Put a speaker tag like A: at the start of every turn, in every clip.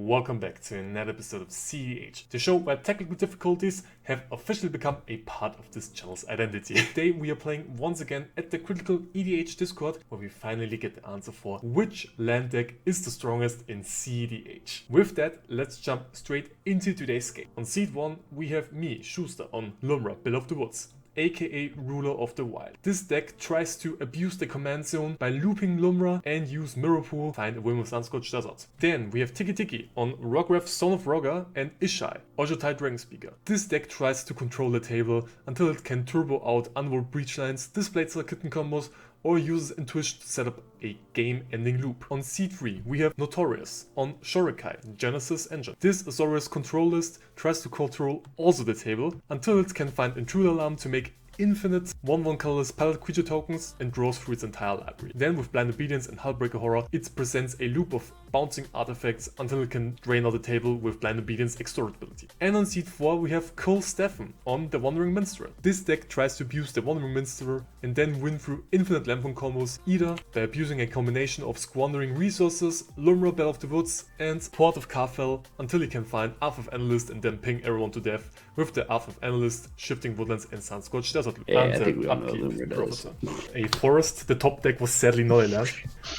A: welcome back to another episode of CEDH, the show where technical difficulties have officially become a part of this channel's identity. Today we are playing once again at the Critical EDH Discord, where we finally get the answer for which land deck is the strongest in CEDH. With that, let's jump straight into today's game. On seed 1 we have me, Schusta, on Lumra, Bill of the Woods, aka Ruler of the Wild. This deck tries to abuse the command zone by looping Lumra and use Mirror Pool to find a win with Sunscorched Desert. Then we have Tiki on ROG, Son of Roga, and Ishai, Ojotai Dragon Speaker. This deck tries to control the table until it can turbo out Unworld Breach Lines, Displaced Kitten combos, or uses Intuition to set up a game-ending loop. On seed 3 we have Notorious on Shorikai, Genesis Engine. This Azorius control list tries to control also the table until it can find Intruder Alarm to make infinite 1/1 colorless palette creature tokens and draws through its entire library. Then with Blind Obedience and Hullbreaker Horror, it presents a loop of bouncing artifacts until it can drain out the table with Blind Obedience extort ability. And on seed 4 we have Cole Stefan on the Wandering Minstrel. This deck tries to abuse the Wandering Minstrel and then win through infinite Lampon combos, either by abusing a combination of squandering resources, Lumra, Bell of the Woods, and Port of Carfell until he can find Arth of Analyst and then ping everyone to death with the Arth of Analyst, Shifting Woodlands, and Sunscorched Desert.
B: Yeah, I think we all know Lumra does.
A: A Forest, the top deck was sadly not a land,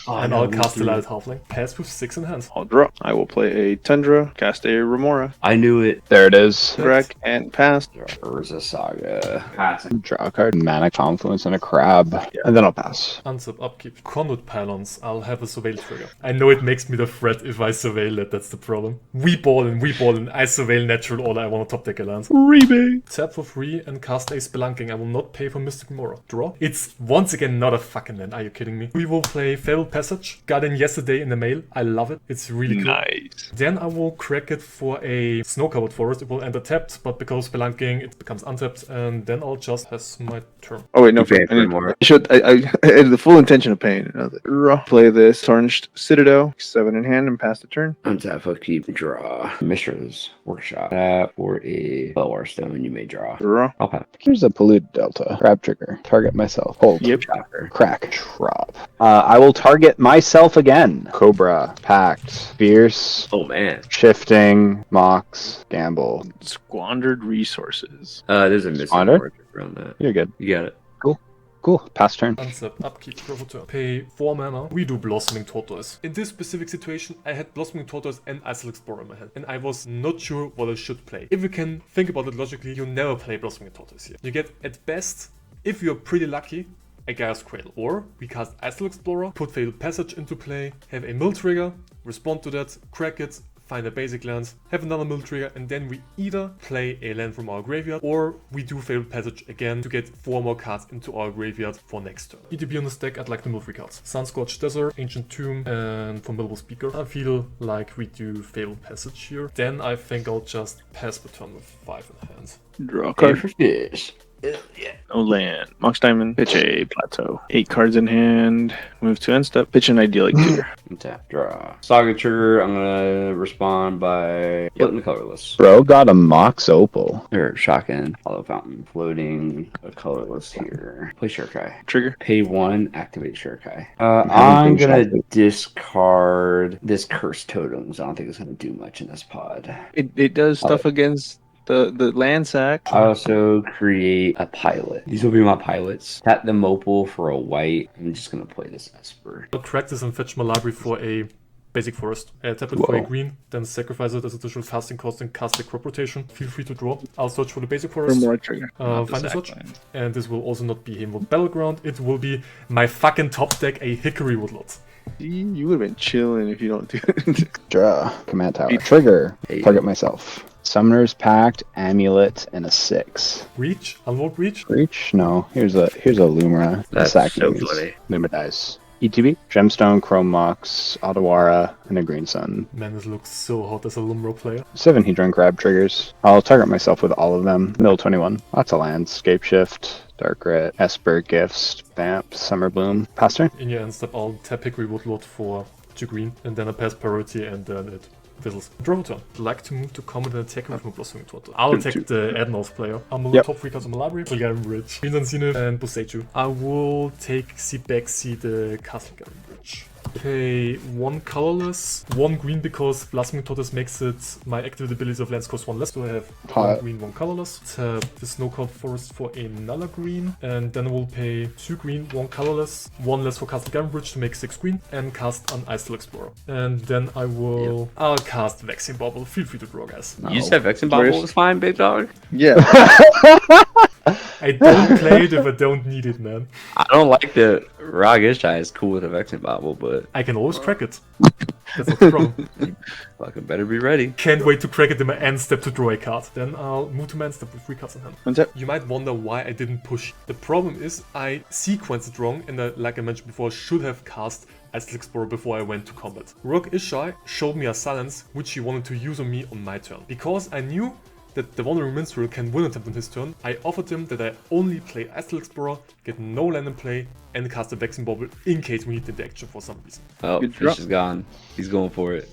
A: and I'll cast a Light Halfling. Pass with 6 in hand.
C: I'll draw. I will play a Tundra, cast a Remora,
B: I knew it.
D: There it is.
C: Wreck, and pass.
B: Urza Saga. Passing.
D: Draw a card, Mana Confluence, and a Crab. And then I'll pass.
A: Unsub upkeep. Conduit Pylons. I'll have a Surveil trigger. I know it makes me the threat if I Surveil it, that's the problem. We ball in. I Surveil natural order, I want to top deck a land.
C: Rebate.
A: Tap for 3 and cast a Spelunking. I will not pay for Mystic Mora. Draw. It's once again not a fucking land, are you kidding me? We will play Fabled Passage. Got in yesterday in the mail. I love it. It's really cool.
C: Nice.
A: Then I will crack it for a Snow-Covered Forest. It will enter tapped, but because Spelunking, it becomes untapped, and then I'll just pass my turn.
C: Oh wait, no,
B: Okay,
C: I need
B: more.
C: I had the full intention of paying another. Play this Tarnished Citadel, 7 in hand, and pass the turn.
B: Untap, upkeep, draw. Mishra's Workshop. For a Belwar Stone, you may draw.
C: Draw.
B: I'll pass.
D: Here's a Polluted Delta. Grab trigger. Target myself. Hold.
C: Yep.
B: Chopper.
D: Crack. Drop. I will target myself again. Cobra. Pact. Fierce.
B: Oh man.
D: Shifting. Mox. Gamble.
C: Squandered resources.
B: There's a missing
D: Honor?
B: word around that.
D: You're good.
B: You got it.
D: Cool. Pass turn.
A: Unsub, upkeep, draw for turn. Pay 4 mana. We do Blossoming Tortoise. In this specific situation, I had Blossoming Tortoise and Isle Explorer in my hand, and I was not sure what I should play. If you can think about it logically, you never play Blossoming Tortoise here. You get, at best, if you're pretty lucky, a Gaia's Cradle. Or we cast Isle Explorer, put Fabled Passage into play, have a mill trigger, respond to that, crack it, find a basic land, have another mill trigger, and then we either play a land from our graveyard or we do Fabled Passage again to get 4 more cards into our graveyard for next turn. ETB on this deck, I'd like to mill 3 cards. Sunscorched Desert, Ancient Tomb, and Formidable Speaker. I feel like we do Fabled Passage here. Then I think I'll just pass the turn with 5 in hand.
C: Draw a
B: Card
C: card.
B: for fish. Yeah.
C: No land. Mox Diamond. Pitch a Plateau. 8 cards in hand. Move to end step. Pitch an Idyllic Tutor.
B: Untap, draw. Saga trigger. I'm gonna respond by putting the colorless.
D: Bro got a Mox Opal.
B: Or Shotgun, Hollow Fountain, floating, a colorless here. Play Shorikai.
C: Trigger.
B: Pay 1, activate Shorikai. I'm gonna discard this Cursed Totems. I don't think it's gonna do much in this pod.
C: It does stuff against the land sack.
B: I also create a pilot. These will be my pilots. Tap the Mopal for a white. I'm just gonna play this Esper.
A: I'll crack this and fetch my library for a basic forest. Tap it for a green, then sacrifice it as additional casting cost and cast a crop rotation. Feel free to draw. I'll search for the basic forest.
C: More trigger.
A: Find a search. And this will also not be Haemwood Battleground. It will be my fucking top deck, a Hickory Woodlot.
C: You would have been chilling if you don't do it.
D: Draw. Command Tower. Trigger. Target myself. Summoner's Pact, Amulet, and a 6.
A: Reach? Unlock Reach?
D: Reach? No. Here's a Lumra.
B: That's
D: Sack
B: so
D: these.
B: funny.
D: Lumra dice. ETB, Gemstone, Chrome Mox, Otawara, and a Green Sun.
A: Man, this looks so hot as a Lumra player.
D: 7 Hedron Crab triggers. I'll target myself with all of them. Mill 21. Lots of lands. Scape Shift, Dark Ret, Esper, Gifts, Vamp, Summer Bloom. Pass turn.
A: In your end step, I'll tap Hickory Woodlot for 2 green, and then I pass priority, and then it fizzles. Draw a turn. I'd like to move to combat and attack with my Blossoming Tortoise. I'll attack the Admiral's player. I'll move the top 3 cards on my library. We'll get him Bridge. Green Zenith and Boseiju. I will take Seed back, see the Castle Garden Bridge. pay 1 colorless, 1 green because Blossoming Tortoise makes it my activate ability of lands cost 1 less. So I have 1 green, 1 colorless. Tap the Snow-Covered Forest for another green, and then I will pay 2 green, 1 colorless, 1 less for Castle Garden Bridge to make 6 green, and cast an Ice Explorer. And then I will... I'll cast Vaccine Bubble. Feel free to draw, guys.
B: You said Vexen Bubble was fine, big dog?
C: Yeah.
A: I don't play it if I don't need it, man.
B: I don't like the ROG Ishai is cool with a Vexen Bubble, but
A: I can always crack it. That's not the problem.
B: fucking better be ready.
A: Can't wait to crack it in my end step to draw a card. Then I'll move to my end step with 3 cards in hand.
C: Untap.
A: You might wonder why I didn't push. The problem is I sequenced it wrong, and like I mentioned before, I should have cast Ice Explorer before I went to combat. ROG Ishai showed me a silence which he wanted to use on me on my turn. Because I knew that the Wandering Minstrel can win attempt on his turn, I offered him that I only play Ice Explorer, get no land in play, and cast a Vexing Bubble in case we need the action for some reason.
B: Oh,
C: Good
B: Fish
C: drop.
B: is gone. He's going for it.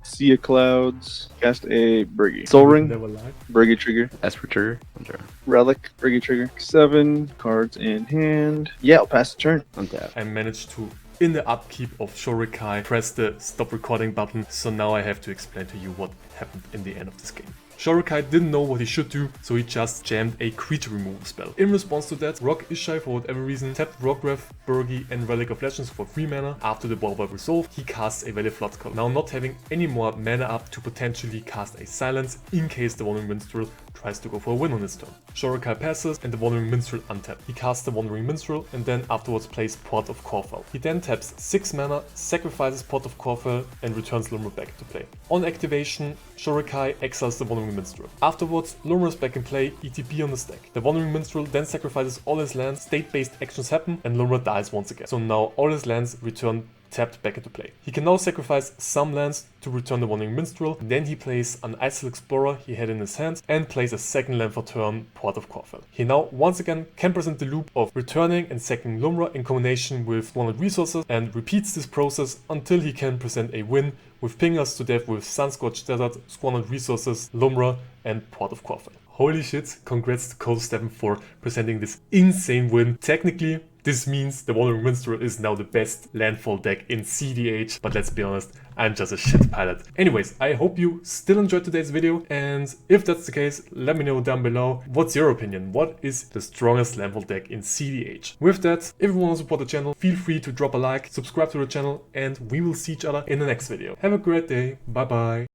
C: Sea of Clouds. Cast a Briggy. Soul Ring.
A: Never lie.
C: Briggy trigger.
B: Esper trigger. Okay.
C: Relic. Briggy trigger. 7 cards in hand. Yeah, I'll pass the turn.
B: Untap.
A: I managed to, in the upkeep of Shorikai, press the stop recording button, so now I have to explain to you what happened in the end of this game. Shorikai didn't know what he should do, so he just jammed a creature removal spell. In response to that, ROG Ishai, for whatever reason, tapped Rogref, Burgi, and Relic of Legends for 3 mana. After the ball was resolved, he casts a Valley Flood Call. Now, not having any more mana up to potentially cast a Silence in case the Wandering Minstrel tries to go for a win on his turn. Shorikai passes and the Wandering Minstrel untapped. He casts the Wandering Minstrel and then afterwards plays Port of Corfell. He then taps 6 mana, sacrifices Port of Corfell, and returns Lumra back to play. On activation, Shorikai exiles the Wandering Minstrel. Afterwards, Lumra is back in play, ETB on the stack. The Wandering Minstrel then sacrifices all his lands, state-based actions happen, and Lumra dies once again. So now all his lands return tapped back into play. He can now sacrifice some lands to return the Wandering Minstrel, then he plays an Ice Explorer he had in his hand and plays a second land for turn, Port of Corfell. He now once again can present the loop of returning and sacking Lumra in combination with 100 resources and repeats this process until he can present a win with ping us to death with Sunscorched Desert, Squandered Resources, Lumra, and Port of Corfell. Holy shit, congrats to Cole7 for presenting this insane win. Technically, this means the Wandering Minstrel is now the best landfall deck in CDH, but let's be honest, I'm just a shit pilot. Anyways, I hope you still enjoyed today's video, and if that's the case, let me know down below. What's your opinion? What is the strongest landfall deck in CDH? With that, if you want to support the channel, feel free to drop a like, subscribe to the channel, and we will see each other in the next video. Have a great day, bye bye.